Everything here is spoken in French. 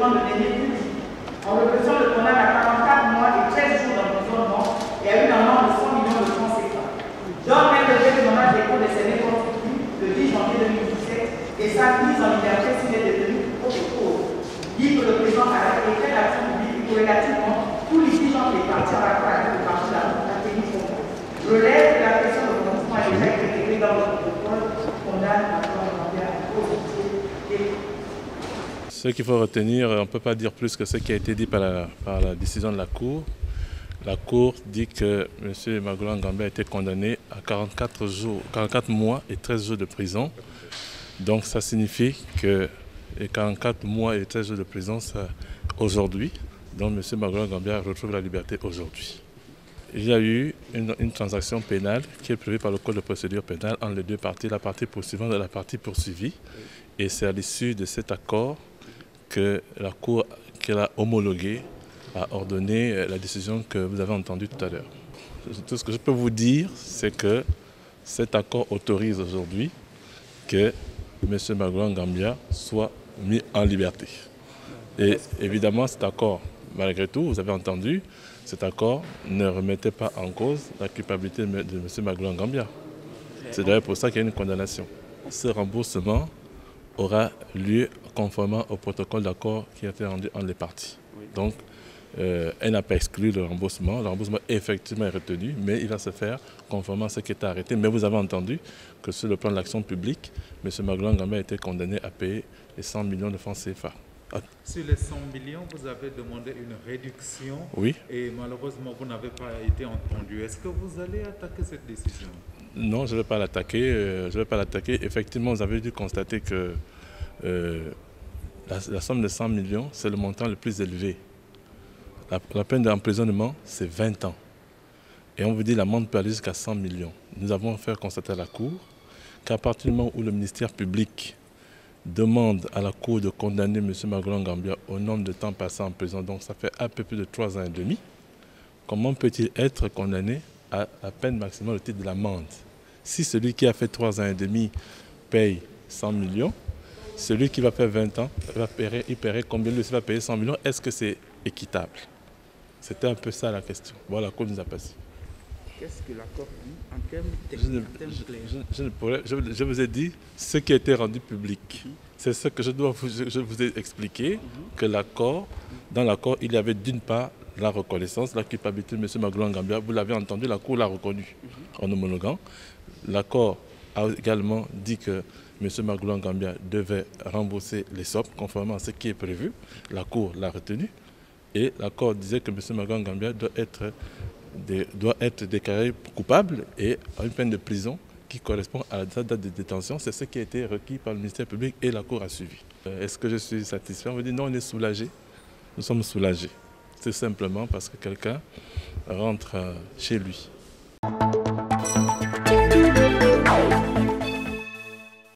demande de délai public. En l'opposition, le condamne à 44 mois et 13 jours d'emprisonnement et à une amende de 100 millions de francs CFA. Dans le même délai, le mandat des cours de Sénat constitue le 10 janvier 2017 et sa mise en liberté s'il est détenu au cours. Libre le président à la écrire l'action publique ou relativement tout litige entre les parties en accord avec le parti de la tenue commun. Relève que la question de renoncement a déjà été réglée dans le protocole condamne à ce qu'il faut retenir, on ne peut pas dire plus que ce qui a été dit par la décision de la Cour. La Cour dit que M. Magloire Ngambia a été condamné à 44 mois et 13 jours de prison. Donc ça signifie que les 44 mois et 13 jours de prison, c'est aujourd'hui. Donc M. Magloire Ngambia retrouve la liberté aujourd'hui. Il y a eu une transaction pénale qui est prévue par le Code de procédure pénale entre les deux parties, la partie poursuivante et la partie poursuivie. Et c'est à l'issue de cet accord que la Cour qu'elle a homologué a ordonné la décision que vous avez entendue tout à l'heure. Tout ce que je peux vous dire, c'est que cet accord autorise aujourd'hui que M. Magloire Ngambia soit mis en liberté. Et évidemment, cet accord, malgré tout, vous avez entendu, cet accord ne remettait pas en cause la culpabilité de M. Magloire Ngambia. C'est d'ailleurs pour ça qu'il y a une condamnation. Ce remboursement aura lieu conformément au protocole d'accord qui a été rendu entre les parties. Donc, elle n'a pas exclu le remboursement. Le remboursement effectivement est retenu, mais il va se faire conformément à ce qui était arrêté. Mais vous avez entendu que sur le plan de l'action publique, M. Magloire Ngambia a été condamné à payer les 100 millions de francs CFA. Sur les 100 millions, vous avez demandé une réduction. Oui. Et malheureusement, vous n'avez pas été entendu. Est-ce que vous allez attaquer cette décision? Non, je ne vais pas l'attaquer. Effectivement, vous avez dû constater que la somme de 100 millions, c'est le montant le plus élevé. La peine d'emprisonnement, c'est 20 ans. Et on vous dit l'amende peut aller jusqu'à 100 millions. Nous avons fait constater à la Cour qu'à partir du moment où le ministère public demande à la Cour de condamner M. Magloire Ngambia au nombre de temps passé en prison, donc ça fait un peu plus de 3 ans et demi, comment peut-il être condamné à la peine maximale au titre de l'amende? Si celui qui a fait 3 ans et demi paye 100 millions, celui qui va faire 20 ans, il paierait combien? Lui aussi va payer 100 millions. Est-ce que c'est équitable? C'était un peu ça la question. Voilà, la Cour nous a passé. Qu'est-ce que l'accord dit en termes techniques? Je vous ai dit ce qui a été rendu public. C'est ce que je vous ai expliqué, que l'accord, dans l'accord, il y avait d'une part la reconnaissance, la culpabilité de M. Magloire Ngambia. Vous l'avez entendu, la Cour l'a reconnu en homologuant. L'accord a également dit que M. Magloire Ngambia devait rembourser les sommes conformément à ce qui est prévu. La Cour l'a retenu. Et l'accord disait que M. Magloire Ngambia doit être déclaré coupable et à une peine de prison qui correspond à la date de détention. C'est ce qui a été requis par le ministère public et la Cour a suivi. Est-ce que je suis satisfait? On me dit non, on est soulagé. Nous sommes soulagés. C'est simplement parce que quelqu'un rentre chez lui.